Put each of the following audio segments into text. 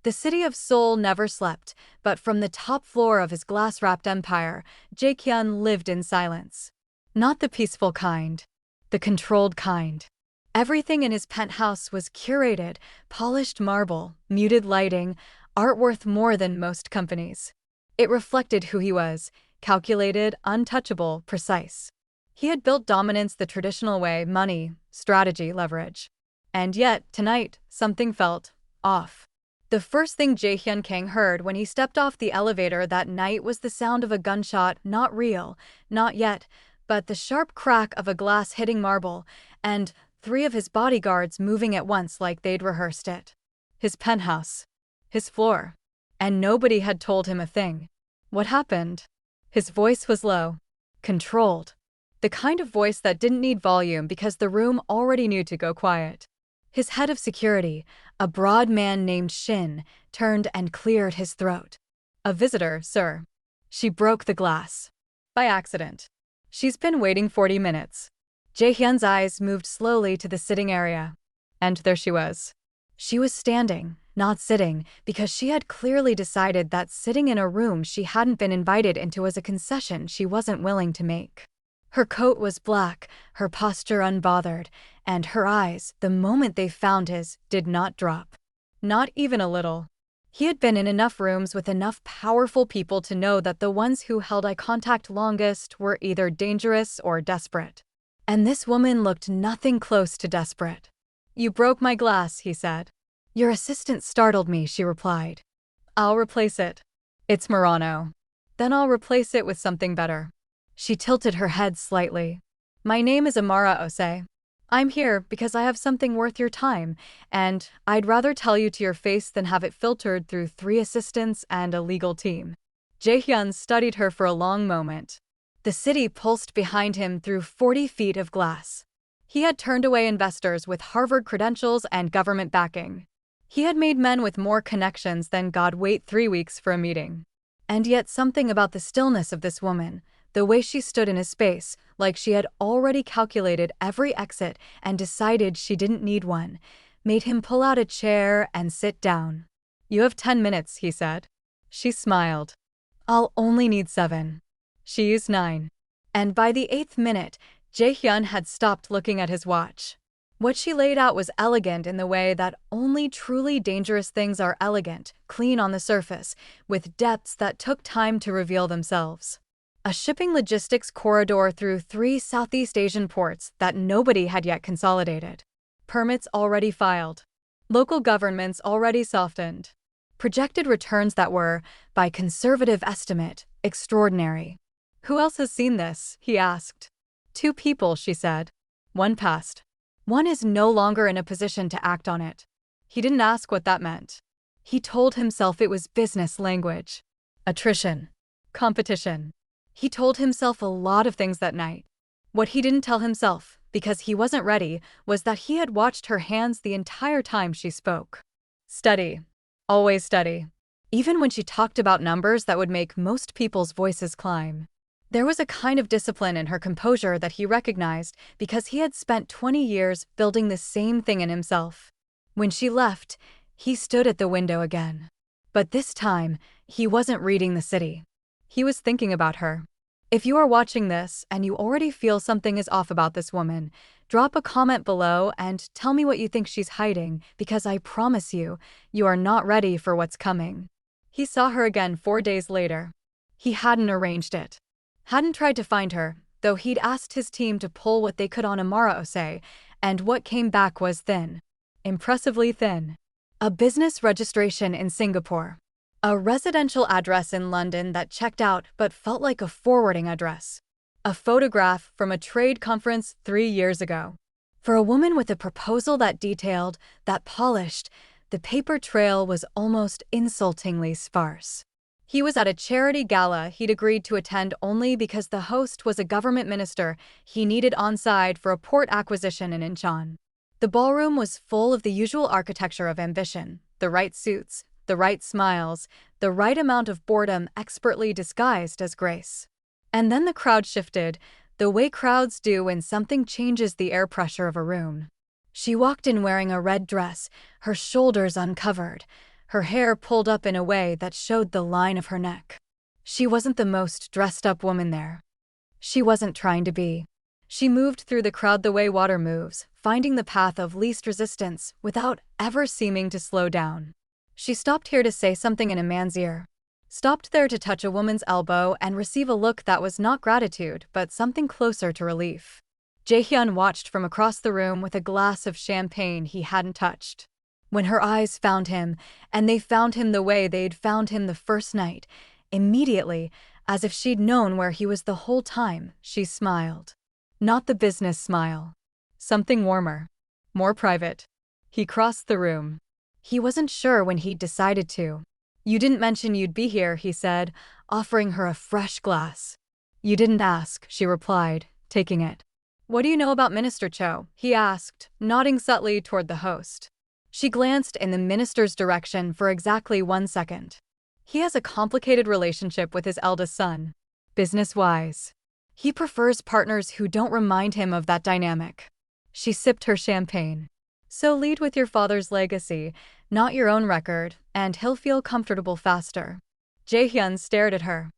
The city of Seoul never slept, but from the top floor of his glass-wrapped empire, Jae-kyun lived in silence. Not the peaceful kind. The controlled kind. Everything in his penthouse was curated, polished marble, muted lighting, art worth more than most companies. It reflected who he was, calculated, untouchable, precise. He had built dominance the traditional way: money, strategy, leverage. And yet, tonight, something felt off. The first thing Jae-hyun Kang heard when he stepped off the elevator that night was the sound of a gunshot, not real, not yet, but the sharp crack of a glass hitting marble, and 3 of his bodyguards moving at once like they'd rehearsed it. His penthouse. His floor. And nobody had told him a thing. What happened? His voice was low. Controlled. The kind of voice that didn't need volume because the room already knew to go quiet. His head of security, a broad man named Shin, turned and cleared his throat. "A visitor, sir." She broke the glass. By accident. "She's been waiting 40 minutes. Jae-hyun's eyes moved slowly to the sitting area. And there she was. She was standing, not sitting, because she had clearly decided that sitting in a room she hadn't been invited into was a concession she wasn't willing to make. Her coat was black, her posture unbothered, and her eyes, the moment they found his, did not drop. Not even a little. He had been in enough rooms with enough powerful people to know that the ones who held eye contact longest were either dangerous or desperate. And this woman looked nothing close to desperate. "You broke my glass," he said. "Your assistant startled me," she replied. "I'll replace it. It's Murano. Then I'll replace it with something better." She tilted her head slightly. "My name is Amara Osei. I'm here because I have something worth your time, and I'd rather tell you to your face than have it filtered through 3 assistants and a legal team." Jae-hyun studied her for a long moment. The city pulsed behind him through 40 feet of glass. He had turned away investors with Harvard credentials and government backing. He had made men with more connections than God wait 3 weeks for a meeting. And yet something about the stillness of this woman, the way she stood in his space, like she had already calculated every exit and decided she didn't need one, made him pull out a chair and sit down. "You have 10 minutes, he said. She smiled. "I'll only need 7. She used 9. And by the 8th minute, Jae-hyun had stopped looking at his watch. What she laid out was elegant in the way that only truly dangerous things are elegant, clean on the surface, with depths that took time to reveal themselves. A shipping logistics corridor through 3 Southeast Asian ports that nobody had yet consolidated. Permits already filed. Local governments already softened. Projected returns that were, by conservative estimate, extraordinary. "Who else has seen this?" he asked. 2 people, she said. "One passed. One is no longer in a position to act on it." He didn't ask what that meant. He told himself it was business language. Attrition. Competition. He told himself a lot of things that night. What he didn't tell himself, because he wasn't ready, was that he had watched her hands the entire time she spoke. Steady. Always steady. Even when she talked about numbers that would make most people's voices climb. There was a kind of discipline in her composure that he recognized because he had spent 20 years building the same thing in himself. When she left, he stood at the window again. But this time, he wasn't reading the city. He was thinking about her. If you are watching this and you already feel something is off about this woman, drop a comment below and tell me what you think she's hiding, because I promise you, you are not ready for what's coming. He saw her again 4 days later. He hadn't arranged it. Hadn't tried to find her, though he'd asked his team to pull what they could on Amara Osei, and what came back was thin. Impressively thin. A business registration in Singapore. A residential address in London that checked out but felt like a forwarding address. A photograph from a trade conference 3 years ago. For a woman with a proposal that detailed, that polished, the paper trail was almost insultingly sparse. He was at a charity gala he'd agreed to attend only because the host was a government minister he needed on side for a port acquisition in Incheon. The ballroom was full of the usual architecture of ambition, the right suits, the right smiles, the right amount of boredom expertly disguised as grace. And then the crowd shifted, the way crowds do when something changes the air pressure of a room. She walked in wearing a red dress, her shoulders uncovered, her hair pulled up in a way that showed the line of her neck. She wasn't the most dressed-up woman there. She wasn't trying to be. She moved through the crowd the way water moves, finding the path of least resistance without ever seeming to slow down. She stopped here to say something in a man's ear. Stopped there to touch a woman's elbow and receive a look that was not gratitude but something closer to relief. Jae-Hyun watched from across the room with a glass of champagne he hadn't touched. When her eyes found him, and they found him the way they'd found him the first night, immediately, as if she'd known where he was the whole time, she smiled. Not the business smile. Something warmer. More private. He crossed the room. He wasn't sure when he'd decided to. "You didn't mention you'd be here," he said, offering her a fresh glass. "You didn't ask," she replied, taking it. "What do you know about Minister Cho?" he asked, nodding subtly toward the host. She glanced in the minister's direction for exactly 1 second. "He has a complicated relationship with his eldest son. Business-wise. He prefers partners who don't remind him of that dynamic." She sipped her champagne. "So lead with your father's legacy, not your own record, and he'll feel comfortable faster." Jae-Hyun stared at her.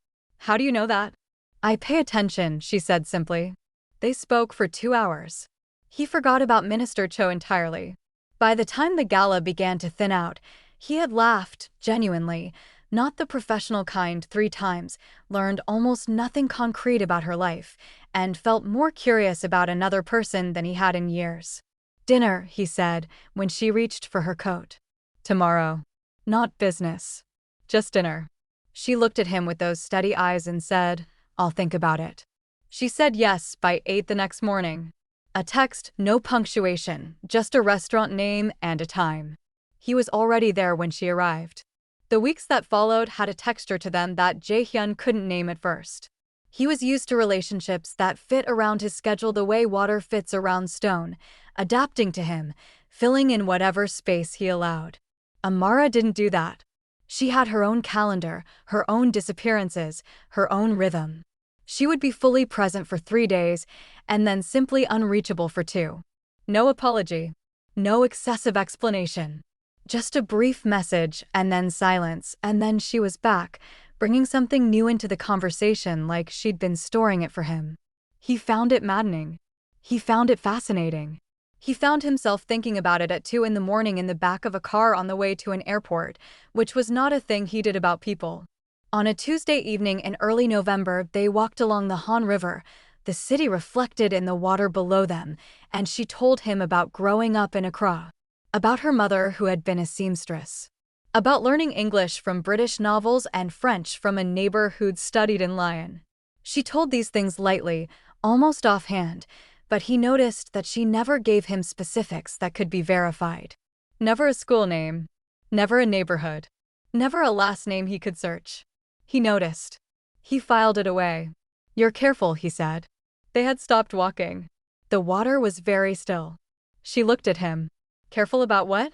"How do you know that?" "I pay attention," she said simply. They spoke for 2 hours. He forgot about Minister Cho entirely. By the time the gala began to thin out, he had laughed, genuinely, not the professional kind, 3 times, learned almost nothing concrete about her life, and felt more curious about another person than he had in years. "Dinner," he said, when she reached for her coat. "Tomorrow. Not business. Just dinner." She looked at him with those steady eyes and said, "I'll think about it." She said yes by 8 the next morning. A text, no punctuation, just a restaurant name and a time. He was already there when she arrived. The weeks that followed had a texture to them that Jae-Hyun couldn't name at first. He was used to relationships that fit around his schedule the way water fits around stone, adapting to him, filling in whatever space he allowed. Amara didn't do that. She had her own calendar, her own disappearances, her own rhythm. She would be fully present for 3 days, and then simply unreachable for 2. No apology. No excessive explanation. Just a brief message, and then silence, and then she was back, bringing something new into the conversation like she'd been storing it for him. He found it maddening. He found it fascinating. He found himself thinking about it at 2 in the morning in the back of a car on the way to an airport, which was not a thing he did about people. On a Tuesday evening in early November, they walked along the Han River, the city reflected in the water below them, and she told him about growing up in Accra. About her mother who had been a seamstress. About learning English from British novels and French from a neighbor who'd studied in Lyon. She told these things lightly, almost offhand, but he noticed that she never gave him specifics that could be verified. Never a school name. Never a neighborhood. Never a last name he could search. He noticed. He filed it away. "You're careful," he said. They had stopped walking. The water was very still. She looked at him. "Careful about what?"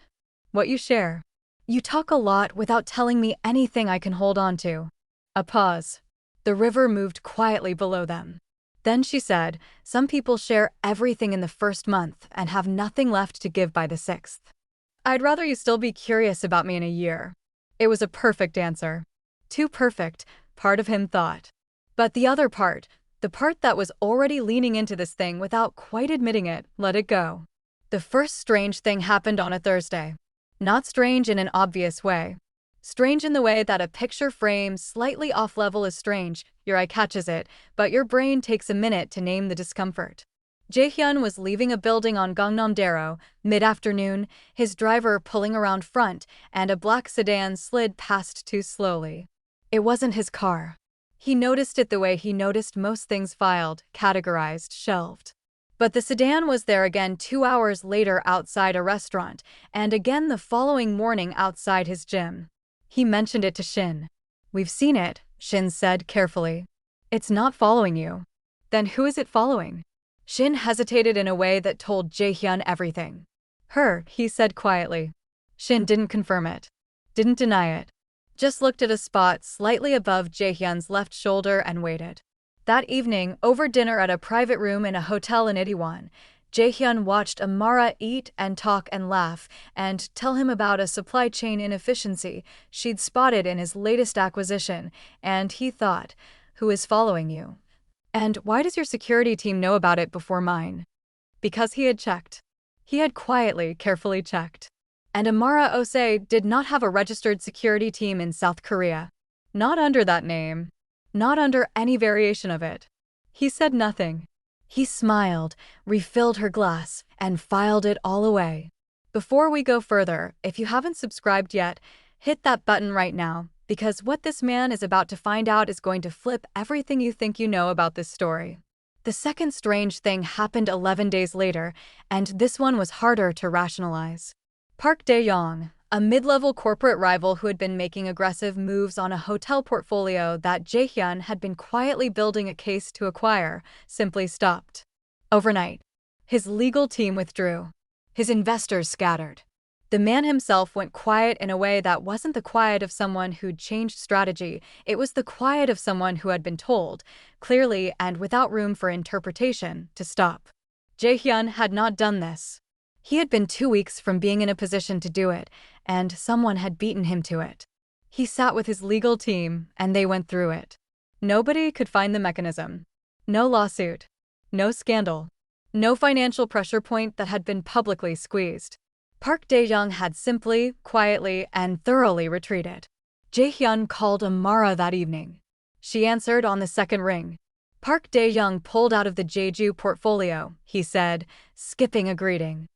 "What you share. You talk a lot without telling me anything I can hold on to." A pause. The river moved quietly below them. Then she said, "Some people share everything in the first month and have nothing left to give by the 6th. I'd rather you still be curious about me in a year." It was a perfect answer. Too perfect, part of him thought. But the other part, the part that was already leaning into this thing without quite admitting it, let it go. The first strange thing happened on a Thursday. Not strange in an obvious way. Strange in the way that a picture frame slightly off level is strange, your eye catches it, but your brain takes a minute to name the discomfort. Jae-Hyun was leaving a building on Gangnam-daro, mid-afternoon, his driver pulling around front, and a black sedan slid past too slowly. It wasn't his car. He noticed it the way he noticed most things filed, categorized, shelved. But the sedan was there again 2 hours later outside a restaurant, and again the following morning outside his gym. He mentioned it to Shin. "We've seen it," Shin said carefully. "It's not following you." "Then who is it following?" Shin hesitated in a way that told Jae-Hyun everything. "Her," he said quietly. Shin didn't confirm it. Didn't deny it. Just looked at a spot slightly above Jae-Hyun's left shoulder and waited. That evening, over dinner at a private room in a hotel in Itaewon, Jae-Hyun watched Amara eat and talk and laugh and tell him about a supply chain inefficiency she'd spotted in his latest acquisition, and he thought, "Who is following you? And why does your security team know about it before mine?" Because he had checked. He had quietly, carefully checked. And Amara Osei did not have a registered security team in South Korea. Not under that name. Not under any variation of it. He said nothing. He smiled, refilled her glass, and filed it all away. Before we go further, if you haven't subscribed yet, hit that button right now, because what this man is about to find out is going to flip everything you think you know about this story. The second strange thing happened 11 days later, and this one was harder to rationalize. Park Dae-young, a mid-level corporate rival who had been making aggressive moves on a hotel portfolio that Jae-Hyun had been quietly building a case to acquire, simply stopped. Overnight, his legal team withdrew. His investors scattered. The man himself went quiet in a way that wasn't the quiet of someone who'd changed strategy, it was the quiet of someone who had been told, clearly and without room for interpretation, to stop. Jae-Hyun had not done this. He had been 2 weeks from being in a position to do it, and someone had beaten him to it. He sat with his legal team, and they went through it. Nobody could find the mechanism. No lawsuit. No scandal. No financial pressure point that had been publicly squeezed. Park Dae-young had simply, quietly, and thoroughly retreated. Jae-Hyun called Amara that evening. She answered on the second ring. Park Dae-young pulled out of the Jeju portfolio, he said, skipping a greeting.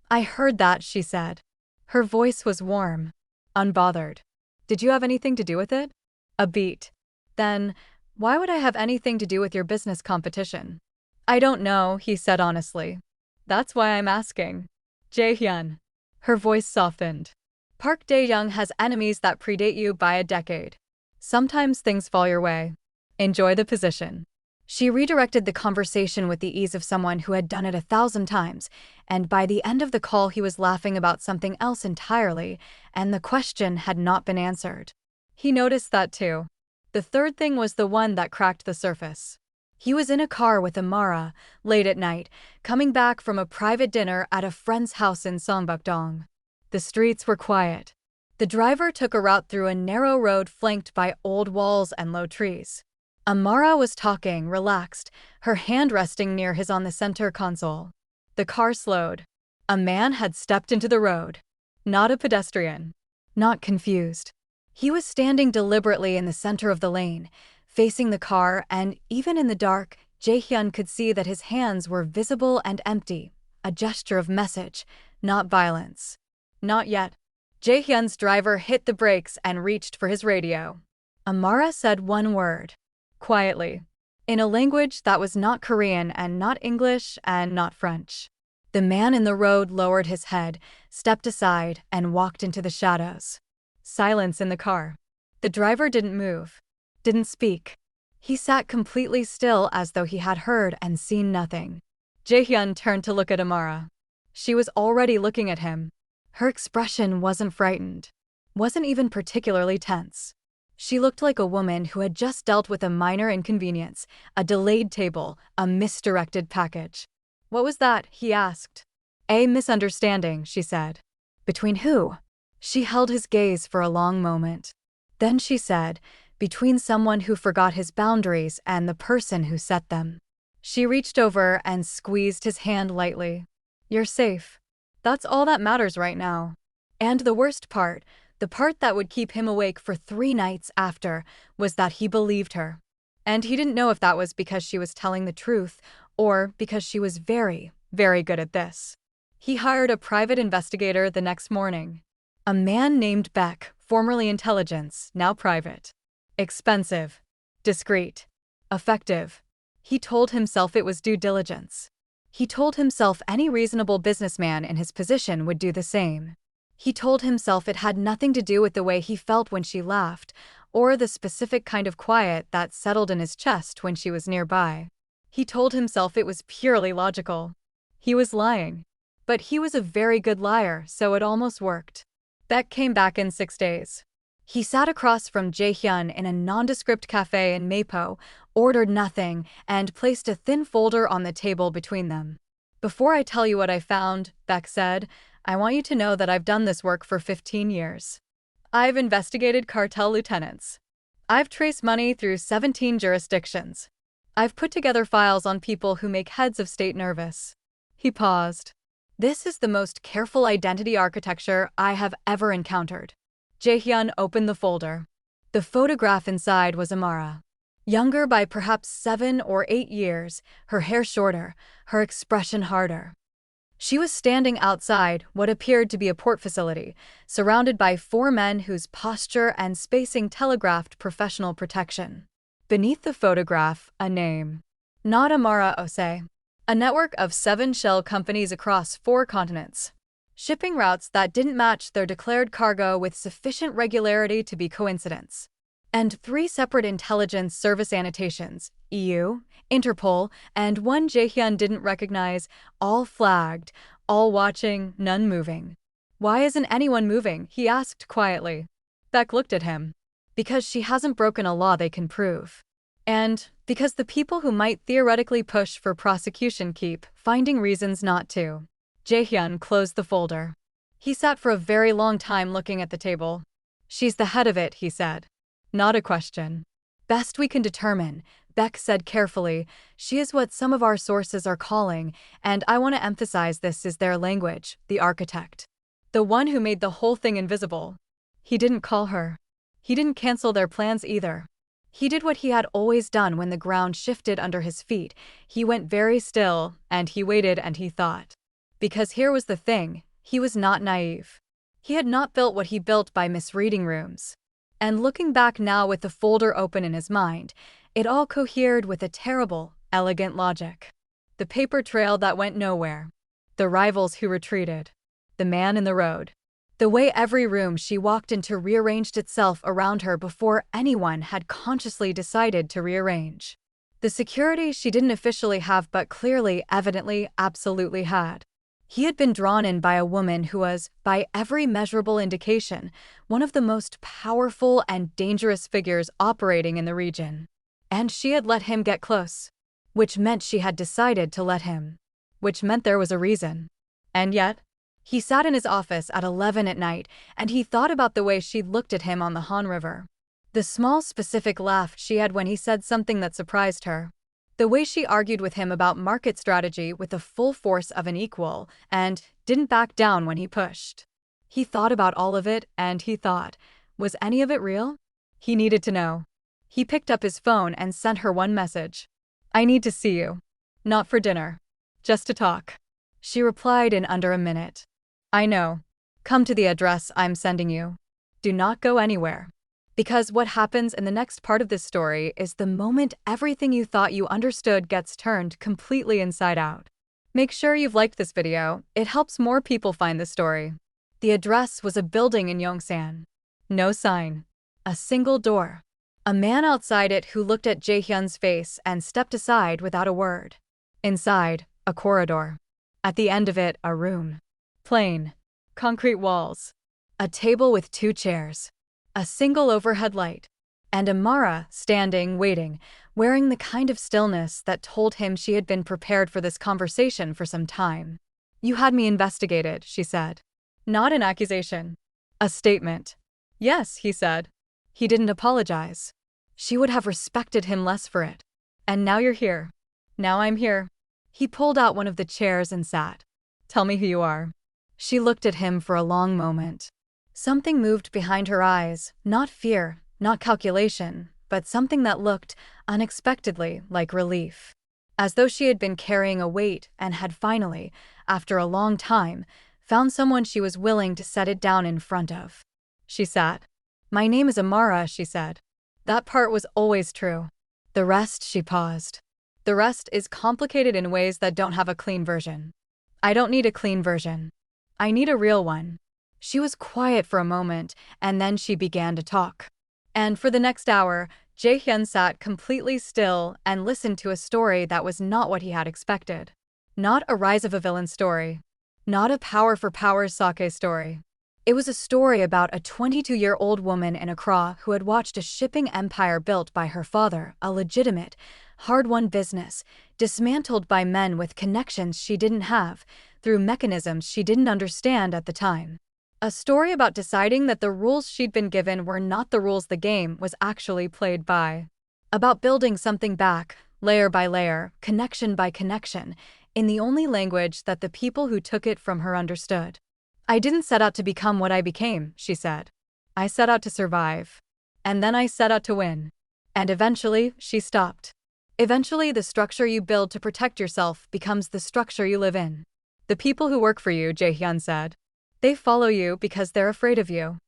"I heard that," she said. Her voice was warm, unbothered. "Did you have anything to do with it?" A beat. "Then, why would I have anything to do with your business competition?" "I don't know," he said honestly. "That's why I'm asking." Jae-Hyun. Her voice softened. "Park Dae-young has enemies that predate you by a decade. Sometimes things fall your way. Enjoy the position." She redirected the conversation with the ease of someone who had done it 1,000 times, and by the end of the call he was laughing about something else entirely, and the question had not been answered. He noticed that too. The third thing was the one that cracked the surface. He was in a car with Amara, late at night, coming back from a private dinner at a friend's house in Songbukdong. The streets were quiet. The driver took a route through a narrow road flanked by old walls and low trees. Amara was talking, relaxed, her hand resting near his on the center console. The car slowed. A man had stepped into the road. Not a pedestrian. Not confused. He was standing deliberately in the center of the lane, facing the car, and even in the dark, Jae-Hyun could see that his hands were visible and empty, a gesture of message, not violence. Not yet. Jae-Hyun's driver hit the brakes and reached for his radio. Amara said one word. Quietly, in a language that was not Korean and not English and not French. The man in the road lowered his head, stepped aside, and walked into the shadows. Silence in the car. The driver didn't move, didn't speak. He sat completely still as though he had heard and seen nothing. Jae-Hyun turned to look at Amara. She was already looking at him. Her expression wasn't frightened, wasn't even particularly tense. She looked like a woman who had just dealt with a minor inconvenience, a delayed table, a misdirected package. "What was that?" he asked. "A misunderstanding," she said. "Between who?" She held his gaze for a long moment. Then she said, "Between someone who forgot his boundaries and the person who set them." She reached over and squeezed his hand lightly. "You're safe. That's all that matters right now." And the worst part, the part that would keep him awake for 3 nights after, was that he believed her. And he didn't know if that was because she was telling the truth or because she was very, very good at this. He hired a private investigator the next morning. A man named Beck, formerly intelligence, now private. Expensive. Discreet. Effective. He told himself it was due diligence. He told himself any reasonable businessman in his position would do the same. He told himself it had nothing to do with the way he felt when she laughed, or the specific kind of quiet that settled in his chest when she was nearby. He told himself it was purely logical. He was lying. But he was a very good liar, so it almost worked. Beck came back in 6 days. He sat across from Jae-Hyun in a nondescript cafe in Mapo, ordered nothing, and placed a thin folder on the table between them. Before I tell you what I found, Beck said, I want you to know that I've done this work for 15 years. I've investigated cartel lieutenants. I've traced money through 17 jurisdictions. I've put together files on people who make heads of state nervous. He paused. This is the most careful identity architecture I have ever encountered. Jae-Hyun opened the folder. The photograph inside was Amara. Younger by perhaps 7 or 8 years, her hair shorter, her expression harder. She was standing outside what appeared to be a port facility, surrounded by 4 men whose posture and spacing telegraphed professional protection. Beneath the photograph, a name. Not Amara Osei. A network of 7 shell companies across 4 continents. Shipping routes that didn't match their declared cargo with sufficient regularity to be coincidence. And 3 separate intelligence service annotations, EU, Interpol, and one Jae-Hyun didn't recognize, all flagged, all watching, none moving. Why isn't anyone moving? He asked quietly. Beck looked at him. Because she hasn't broken a law they can prove. And because the people who might theoretically push for prosecution keep finding reasons not to. Jae-Hyun closed the folder. He sat for a very long time looking at the table. She's the head of it, he said. Not a question. Best we can determine, Beck said carefully, she is what some of our sources are calling, and I want to emphasize this is their language, the architect. The one who made the whole thing invisible. He didn't call her. He didn't cancel their plans either. He did what he had always done when the ground shifted under his feet. He went very still, and he waited and he thought. Because here was the thing, he was not naive. He had not built what he built by misreading rooms. And looking back now with the folder open in his mind, it all cohered with a terrible, elegant logic. The paper trail that went nowhere. The rivals who retreated. The man in the road. The way every room she walked into rearranged itself around her before anyone had consciously decided to rearrange. The security she didn't officially have but clearly, evidently, absolutely had. He had been drawn in by a woman who was, by every measurable indication, one of the most powerful and dangerous figures operating in the region. And she had let him get close. Which meant she had decided to let him. Which meant there was a reason. And yet, he sat in his office at 11 at night, and he thought about the way she'd looked at him on the Han River. The small specific laugh she had when he said something that surprised her. The way she argued with him about market strategy with the full force of an equal, and didn't back down when he pushed. He thought about all of it, and he thought, was any of it real? He needed to know. He picked up his phone and sent her one message. I need to see you. Not for dinner. Just to talk. She replied in under a minute. I know. Come to the address I'm sending you. Do not go anywhere. Because what happens in the next part of this story is the moment everything you thought you understood gets turned completely inside out. Make sure you've liked this video, it helps more people find the story. The address was a building in Yongsan. No sign. A single door. A man outside it who looked at Jae-Hyun's face and stepped aside without a word. Inside, a corridor. At the end of it, a room. Plain. Concrete walls. A table with 2 chairs. A single overhead light. And Amara, standing, waiting, wearing the kind of stillness that told him she had been prepared for this conversation for some time. You had me investigated, she said. Not an accusation. A statement. Yes, he said. He didn't apologize. She would have respected him less for it. And now you're here. Now I'm here. He pulled out one of the chairs and sat. Tell me who you are. She looked at him for a long moment. Something moved behind her eyes, not fear, not calculation, but something that looked, unexpectedly, like relief. As though she had been carrying a weight and had finally, after a long time, found someone she was willing to set it down in front of. She sat. My name is Amara, she said. That part was always true. The rest, she paused. The rest is complicated in ways that don't have a clean version. I don't need a clean version. I need a real one. She was quiet for a moment, and then she began to talk. And for the next hour, Jae-Hyun sat completely still and listened to a story that was not what he had expected. Not a rise of a villain story. Not a power for power's sake story. It was a story about a 22-year-old woman in Accra who had watched a shipping empire built by her father, a legitimate, Hard-won business, dismantled by men with connections she didn't have, through mechanisms she didn't understand at the time. A story about deciding that the rules she'd been given were not the rules the game was actually played by. About building something back, layer by layer, connection by connection, in the only language that the people who took it from her understood. "I didn't set out to become what I became," she said. "I set out to survive. And then I set out to win." And eventually, she stopped. Eventually, the structure you build to protect yourself becomes the structure you live in. "The people who work for you," Jae-Hyun said. "They follow you because they're afraid of you."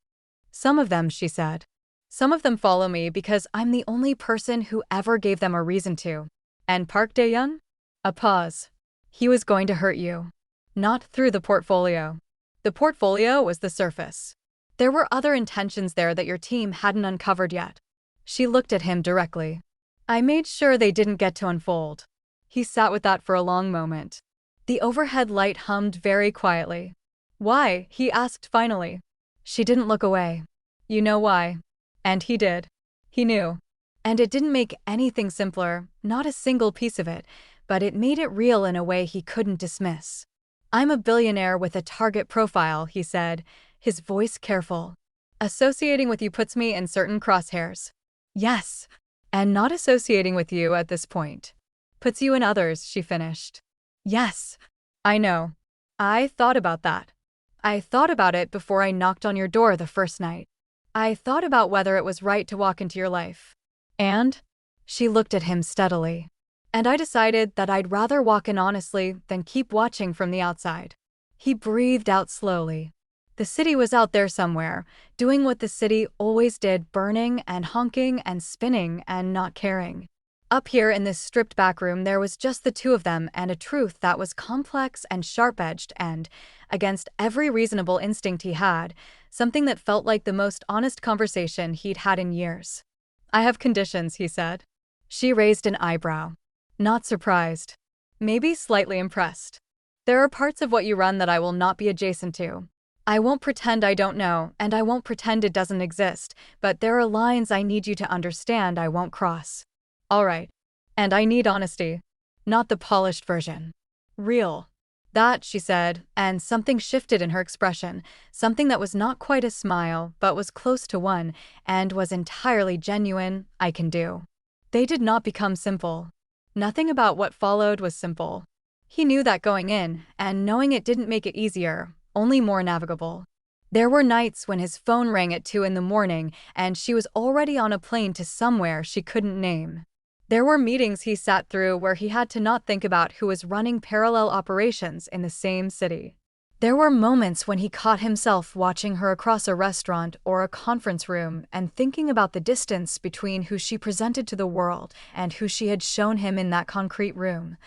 "Some of them," she said. "Some of them follow me because I'm the only person who ever gave them a reason to." And Park Dae-yeon? A pause. "He was going to hurt you. Not through the portfolio." The portfolio was the surface. There were other intentions there that your team hadn't uncovered yet. She looked at him directly. "I made sure they didn't get to unfold." He sat with that for a long moment. The overhead light hummed very quietly. "Why?" he asked finally. She didn't look away. "You know why." And he did. He knew. And it didn't make anything simpler, not a single piece of it, but it made it real in a way he couldn't dismiss. "I'm a billionaire with a target profile," he said, his voice careful. "Associating with you puts me in certain crosshairs." "Yes. And not associating with you at this point puts you in others," she finished. "Yes. I know. I thought about that. I thought about it before I knocked on your door the first night. I thought about whether it was right to walk into your life. And?" She looked at him steadily. "And I decided that I'd rather walk in honestly than keep watching from the outside." He breathed out slowly. The city was out there somewhere, doing what the city always did, burning and honking and spinning and not caring. Up here in this stripped back room there was just the two of them and a truth that was complex and sharp-edged and, against every reasonable instinct he had, something that felt like the most honest conversation he'd had in years. "I have conditions," he said. She raised an eyebrow. Not surprised. Maybe slightly impressed. "There are parts of what you run that I will not be adjacent to. I won't pretend I don't know, and I won't pretend it doesn't exist, but there are lines I need you to understand I won't cross." "All right. And I need honesty. Not the polished version. Real." "That," she said, and something shifted in her expression, something that was not quite a smile, but was close to one, and was entirely genuine. "I can do." They did not become simple. Nothing about what followed was simple. He knew that going in, and knowing it didn't make it easier, only more navigable. There were nights when his phone rang at 2 in the morning, and she was already on a plane to somewhere she couldn't name. There were meetings he sat through where he had to not think about who was running parallel operations in the same city. There were moments when he caught himself watching her across a restaurant or a conference room and thinking about the distance between who she presented to the world and who she had shown him in that concrete room,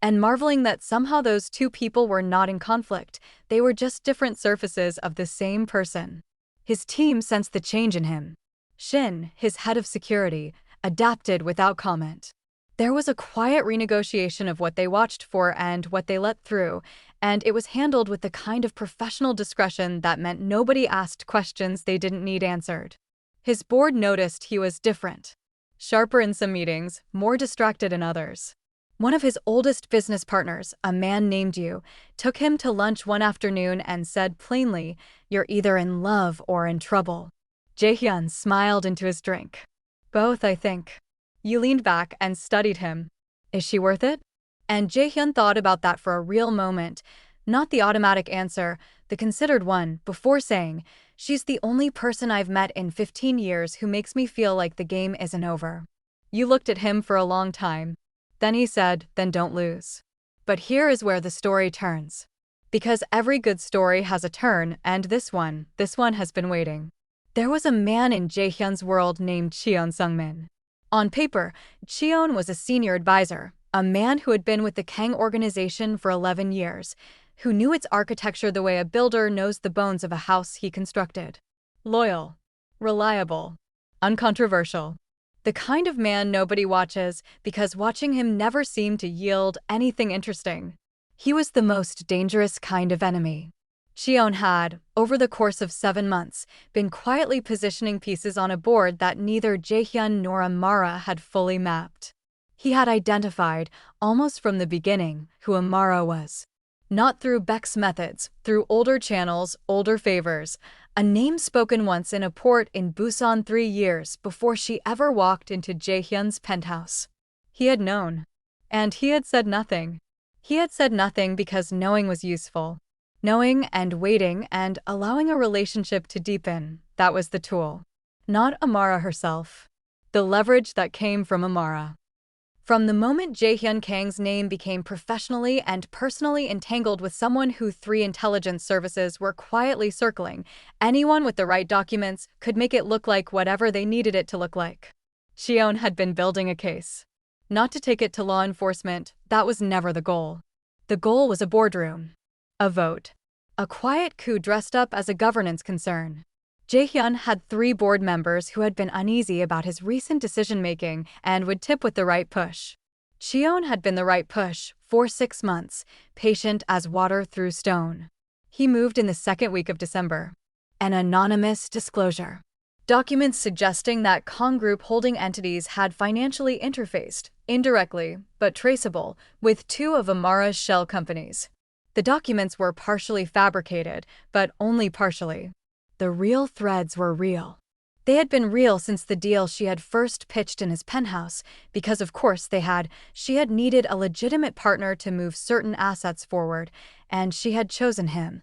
and marveling that somehow those two people were not in conflict, they were just different surfaces of the same person. His team sensed the change in him. Shin, his head of security, adapted without comment. There was a quiet renegotiation of what they watched for and what they let through, and it was handled with the kind of professional discretion that meant nobody asked questions they didn't need answered. His board noticed he was different. Sharper in some meetings, more distracted in others. One of his oldest business partners, a man named Yu, took him to lunch one afternoon and said plainly, "You're either in love or in trouble." Jae-Hyun smiled into his drink. "Both, I think." Yu leaned back and studied him. "Is she worth it?" And Jae-Hyun thought about that for a real moment, not the automatic answer, the considered one, before saying, "She's the only person I've met in 15 years who makes me feel like the game isn't over." Yu looked at him for a long time. Then he said, "Then don't lose." But here is where the story turns. Because every good story has a turn, and this one has been waiting. There was a man in Jae-Hyun's world named Cheon Sungmin. On paper, Cheon was a senior advisor, a man who had been with the Kang organization for 11 years, who knew its architecture the way a builder knows the bones of a house he constructed. Loyal, reliable, uncontroversial. The kind of man nobody watches because watching him never seemed to yield anything interesting. He was the most dangerous kind of enemy. Cheon had, over the course of 7 months, been quietly positioning pieces on a board that neither Jae-Hyun nor Amara had fully mapped. He had identified, almost from the beginning, who Amara was. Not through Beck's methods, through older channels, older favors, a name spoken once in a port in Busan 3 years before she ever walked into Jae-Hyun's penthouse. He had known. And he had said nothing. He had said nothing because knowing was useful. Knowing and waiting and allowing a relationship to deepen, that was the tool. Not Amara herself. The leverage that came from Amara. From the moment Jae-kyun Kang's name became professionally and personally entangled with someone who 3 intelligence services were quietly circling, anyone with the right documents could make it look like whatever they needed it to look like. Jae-hyun had been building a case. Not to take it to law enforcement, that was never the goal. The goal was a boardroom. A vote. A quiet coup dressed up as a governance concern. Jae-hyun had 3 board members who had been uneasy about his recent decision-making and would tip with the right push. Jae-hyun had been the right push for 6 months, patient as water through stone. He moved in the 2nd week of December. An anonymous disclosure. Documents suggesting that Kang Group holding entities had financially interfaced, indirectly, but traceable, with 2 of Amara's shell companies. The documents were partially fabricated, but only partially. The real threads were real. They had been real since the deal she had first pitched in his penthouse, because of course she had needed a legitimate partner to move certain assets forward, and she had chosen him.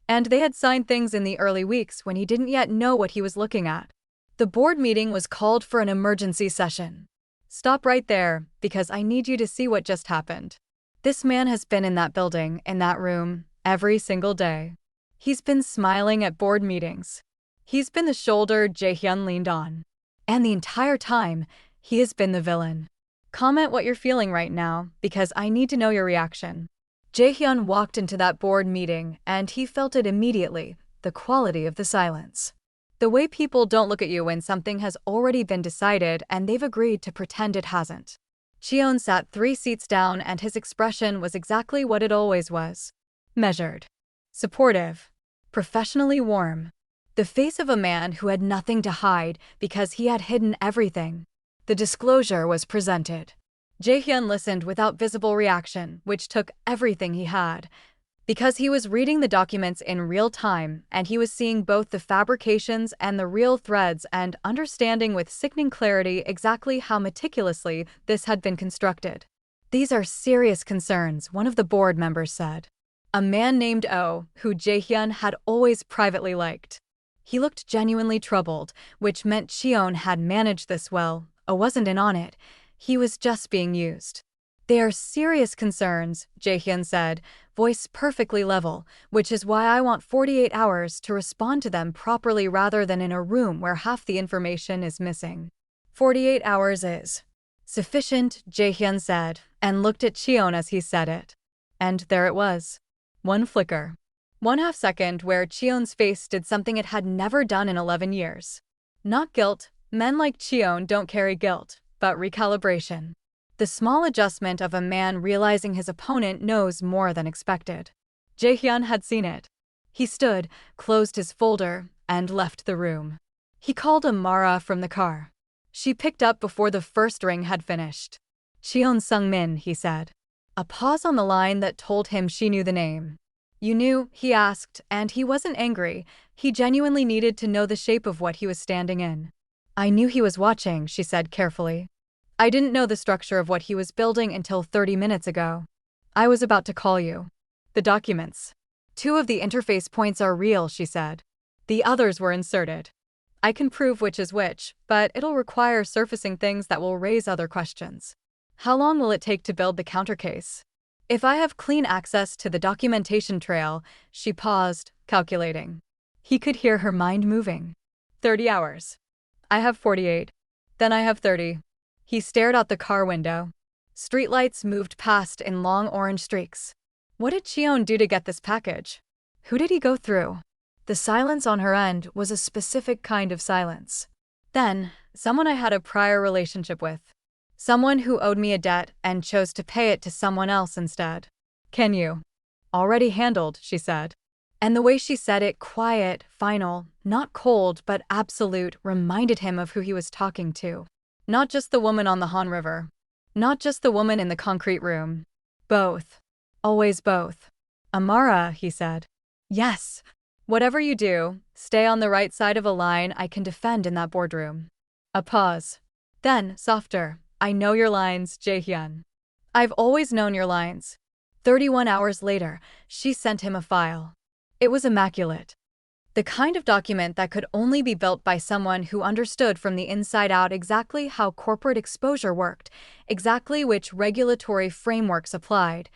And they had signed things in the early weeks when he didn't yet know what he was looking at. The board meeting was called for an emergency session. Stop right there, because I need you to see what just happened. This man has been in that building, in that room, every single day. He's been smiling at board meetings. He's been the shoulder Jae-hyun leaned on. And the entire time, he has been the villain. Comment what you're feeling right now, because I need to know your reaction. Jae-hyun walked into that board meeting, and he felt it immediately, the quality of the silence. The way people don't look at you when something has already been decided and they've agreed to pretend it hasn't. Jae-hyun sat 3 seats down and his expression was exactly what it always was. Measured. Supportive. Professionally warm. The face of a man who had nothing to hide because he had hidden everything. The disclosure was presented. Jae-hyun listened without visible reaction, which took everything he had. Because he was reading the documents in real time, and he was seeing both the fabrications and the real threads and understanding with sickening clarity exactly how meticulously this had been constructed. These are serious concerns, one of the board members said. A man named Oh, who Jae-hyun had always privately liked. He looked genuinely troubled, which meant Jae-hyun had managed this well. Oh wasn't in on it. He was just being used. They are serious concerns, Jae-hyun said, voice perfectly level, which is why I want 48 hours to respond to them properly rather than in a room where half the information is missing. 48 hours is sufficient, Jae-hyun said, and looked at Jae-hyun as he said it. And there it was. One flicker. 1/2 second where Jae-hyun's face did something it had never done in 11 years. Not guilt, men like Jae-hyun don't carry guilt, but recalibration. The small adjustment of a man realizing his opponent knows more than expected. Jae-hyun had seen it. He stood, closed his folder, and left the room. He called Amara from the car. She picked up before the first ring had finished. Cheon Sung-min, he said. A pause on the line that told him she knew the name. You knew, he asked, and he wasn't angry. He genuinely needed to know the shape of what he was standing in. I knew he was watching, she said carefully. I didn't know the structure of what he was building until 30 minutes ago. I was about to call you. The documents. 2 of the interface points are real, she said. The others were inserted. I can prove which is which, but it'll require surfacing things that will raise other questions. How long will it take to build the countercase? If I have clean access to the documentation trail, she paused, calculating. He could hear her mind moving. 30 hours. I have 48. Then I have 30. He stared out the car window. Streetlights moved past in long orange streaks. What did Cheon do to get this package? Who did he go through? The silence on her end was a specific kind of silence. Then, someone I had a prior relationship with. Someone who owed me a debt and chose to pay it to someone else instead. Can you? Already handled, she said. And the way she said it, quiet, final, not cold but absolute, reminded him of who he was talking to. Not just the woman on the Han River. Not just the woman in the concrete room. Both. Always both. Amara, he said. Yes. Whatever you do, stay on the right side of a line I can defend in that boardroom. A pause. Then, softer, I know your lines, Jae-Hyun. I've always known your lines. 31 hours later, she sent him a file. It was immaculate. The kind of document that could only be built by someone who understood from the inside out exactly how corporate exposure worked, exactly which regulatory frameworks applied,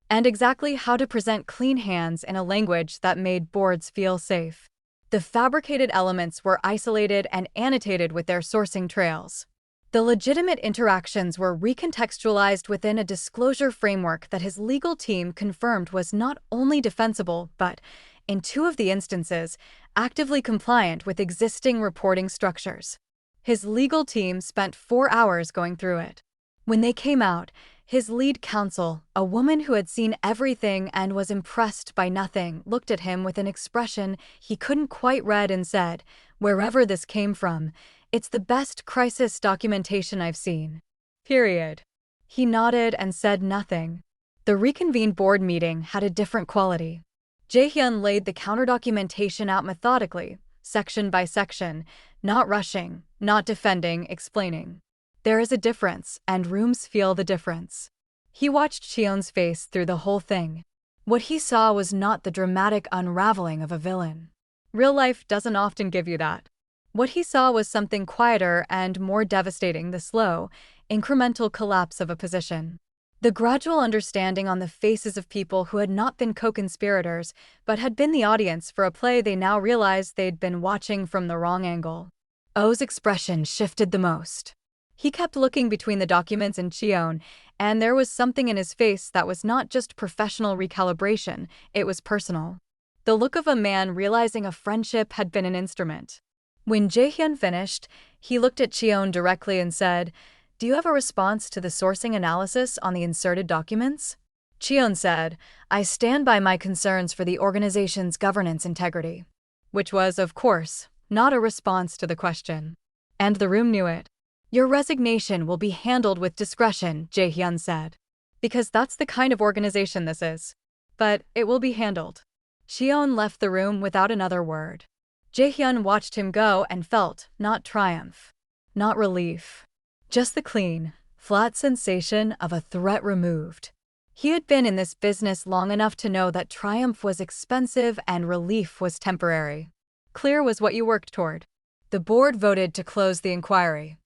and exactly how to present clean hands in a language that made boards feel safe. The fabricated elements were isolated and annotated with their sourcing trails. The legitimate interactions were recontextualized within a disclosure framework that his legal team confirmed was not only defensible but, in 2 of the instances, actively compliant with existing reporting structures. His legal team spent 4 hours going through it. When they came out, his lead counsel, a woman who had seen everything and was impressed by nothing, looked at him with an expression he couldn't quite read and said, "Wherever this came from, it's the best crisis documentation I've seen. Period." He nodded and said nothing. The reconvened board meeting had a different quality. Jae-Hyun laid the counter-documentation out methodically, section by section, not rushing, not defending, explaining. There is a difference, and rooms feel the difference. He watched Cheon's face through the whole thing. What he saw was not the dramatic unraveling of a villain. Real life doesn't often give you that. What he saw was something quieter and more devastating: the slow, incremental collapse of a position. The gradual understanding on the faces of people who had not been co-conspirators but had been the audience for a play they now realized they'd been watching from the wrong angle. O's expression shifted the most. He kept looking between the documents and Cheon, and there was something in his face that was not just professional recalibration, it was personal. The look of a man realizing a friendship had been an instrument. When Jae-Hyun finished, he looked at Cheon directly and said, "Do you have a response to the sourcing analysis on the inserted documents?" Cheon said, "I stand by my concerns for the organization's governance integrity." Which was, of course, not a response to the question. And the room knew it. "Your resignation will be handled with discretion," Jae-Hyun said. "Because that's the kind of organization this is. But it will be handled." Cheon left the room without another word. Jae-Hyun watched him go and felt, not triumph, not relief, just the clean, flat sensation of a threat removed. He had been in this business long enough to know that triumph was expensive and relief was temporary. Clear was what you worked toward. The board voted to close the inquiry.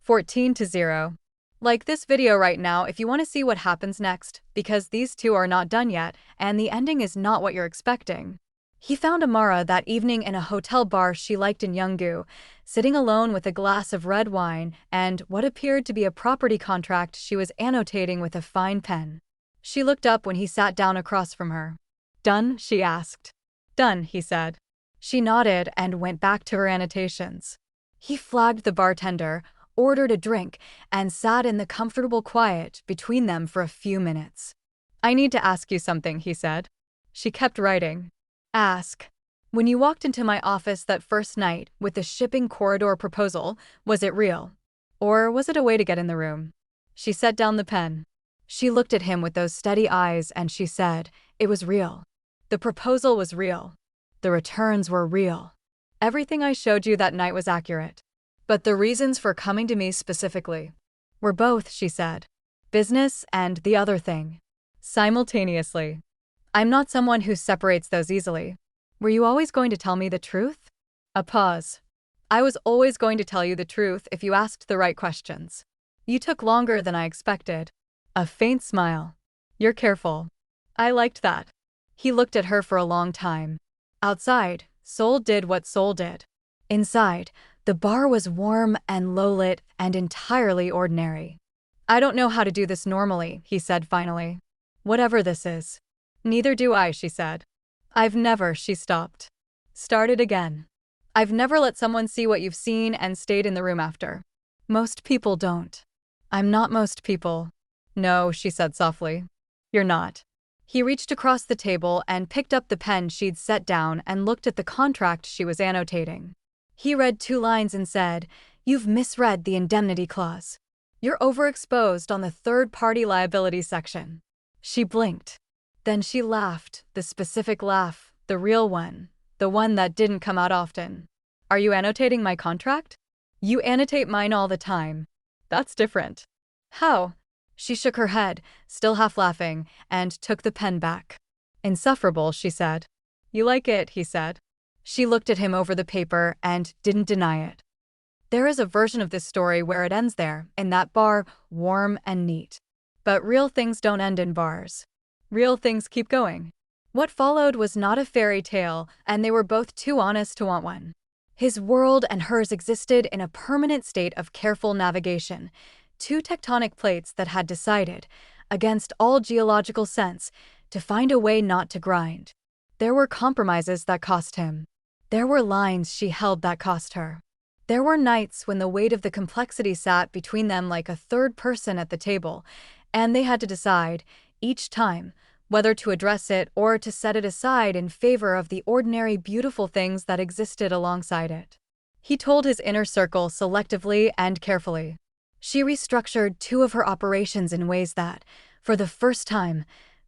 14-0. Like this video right now if you want to see what happens next, because these two are not done yet, and the ending is not what you're expecting. He found Amara that evening in a hotel bar she liked in Yeonggu, sitting alone with a glass of red wine and what appeared to be a property contract she was annotating with a fine pen. She looked up when he sat down across from her. "Done?" she asked. "Done," he said. She nodded and went back to her annotations. He flagged the bartender, ordered a drink, and sat in the comfortable quiet between them for a few minutes. "I need to ask you something," he said. She kept writing. "Ask. When you walked into my office that first night with the shipping corridor proposal, was it real? Or was it a way to get in the room?" She set down the pen. She looked at him with those steady eyes and she said, "It was real. The proposal was real. The returns were real. Everything I showed you that night was accurate. But the reasons for coming to me specifically were both," she said. "Business and the other thing. Simultaneously. I'm not someone who separates those easily. Were you always going to tell me the truth?" A pause. "I was always going to tell you the truth if you asked the right questions. You took longer than I expected." A faint smile. "You're careful." I liked that. He looked at her for a long time. Outside, Seoul did what Seoul did. Inside, the bar was warm and low-lit and entirely ordinary. "I don't know how to do this normally," he said finally. "Whatever this is." "Neither do I," she said. "I've never," she stopped. Started again. "I've never let someone see what you've seen and stayed in the room after. Most people don't." "I'm not most people." "No," she said softly. "You're not." He reached across the table and picked up the pen she'd set down and looked at the contract she was annotating. He read 2 lines and said, "You've misread the indemnity clause. You're overexposed on the third-party liability section." She blinked. Then she laughed, the specific laugh, the real one, the one that didn't come out often. "Are you annotating my contract?" "You annotate mine all the time." "That's different." "How?" She shook her head, still half laughing, and took the pen back. "Insufferable," she said. "You like it," he said. She looked at him over the paper and didn't deny it. There is a version of this story where it ends there, in that bar, warm and neat. But real things don't end in bars. Real things keep going. What followed was not a fairy tale, and they were both too honest to want one. His world and hers existed in a permanent state of careful navigation, two tectonic plates that had decided, against all geological sense, to find a way not to grind. There were compromises that cost him. There were lines she held that cost her. There were nights when the weight of the complexity sat between them like a third person at the table, and they had to decide, each time, whether to address it or to set it aside in favor of the ordinary beautiful things that existed alongside it. He told his inner circle selectively and carefully. She restructured two of her operations in ways that, for the first time,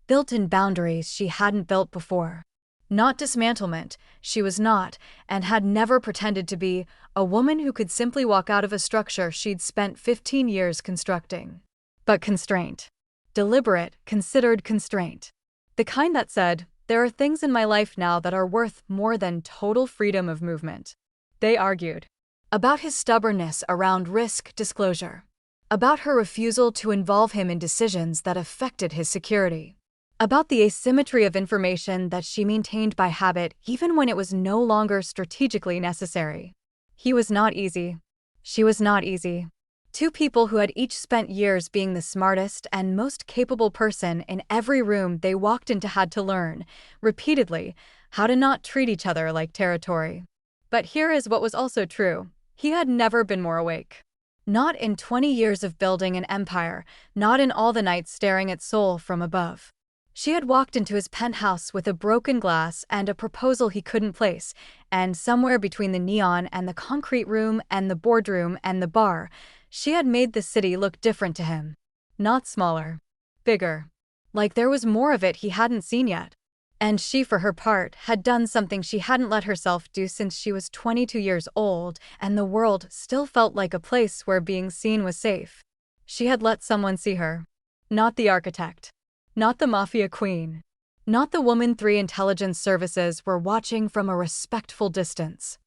built in boundaries she hadn't built before. Not dismantlement, she was not, and had never pretended to be, a woman who could simply walk out of a structure she'd spent 15 years constructing. But constraint. Deliberate, considered constraint. The kind that said, there are things in my life now that are worth more than total freedom of movement. They argued. About his stubbornness around risk disclosure. About her refusal to involve him in decisions that affected his security. About the asymmetry of information that she maintained by habit even when it was no longer strategically necessary. He was not easy. She was not easy. Two people who had each spent years being the smartest and most capable person in every room they walked into had to learn, repeatedly, how to not treat each other like territory. But here is what was also true. He had never been more awake. Not in 20 years of building an empire, not in all the nights staring at Seoul from above. She had walked into his penthouse with a broken glass and a proposal he couldn't place, and somewhere between the neon and the concrete room and the boardroom and the bar, she had made the city look different to him. Not smaller. Bigger. Like there was more of it he hadn't seen yet. And she, for her part, had done something she hadn't let herself do since she was 22 years old, and the world still felt like a place where being seen was safe. She had let someone see her. Not the architect. Not the Mafia queen. Not the woman 3 intelligence services were watching from a respectful distance.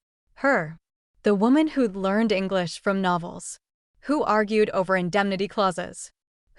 Her. The woman who'd learned English from novels. Who argued over indemnity clauses.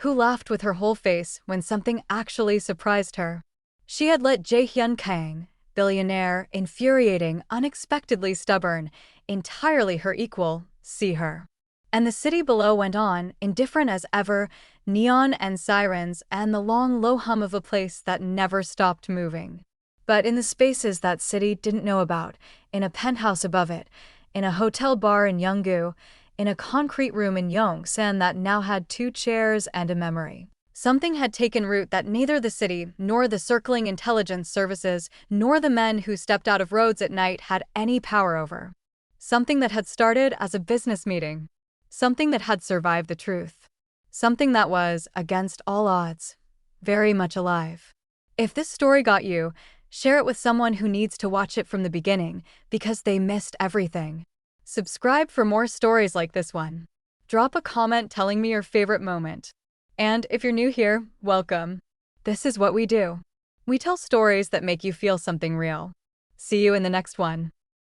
Who laughed with her whole face when something actually surprised her. She had let Jae-Hyun Kang, billionaire, infuriating, unexpectedly stubborn, entirely her equal, see her. And the city below went on, indifferent as ever, neon and sirens and the long low hum of a place that never stopped moving. But in the spaces that city didn't know about, in a penthouse above it, in a hotel bar in Yeonggu, in a concrete room in Yongsan that now had 2 chairs and a memory. Something had taken root that neither the city, nor the circling intelligence services, nor the men who stepped out of roads at night had any power over. Something that had started as a business meeting. Something that had survived the truth. Something that was, against all odds, very much alive. If this story got you, share it with someone who needs to watch it from the beginning because they missed everything. Subscribe for more stories like this one. Drop a comment telling me your favorite moment. And if you're new here, welcome. This is what we do. We tell stories that make you feel something real. See you in the next one.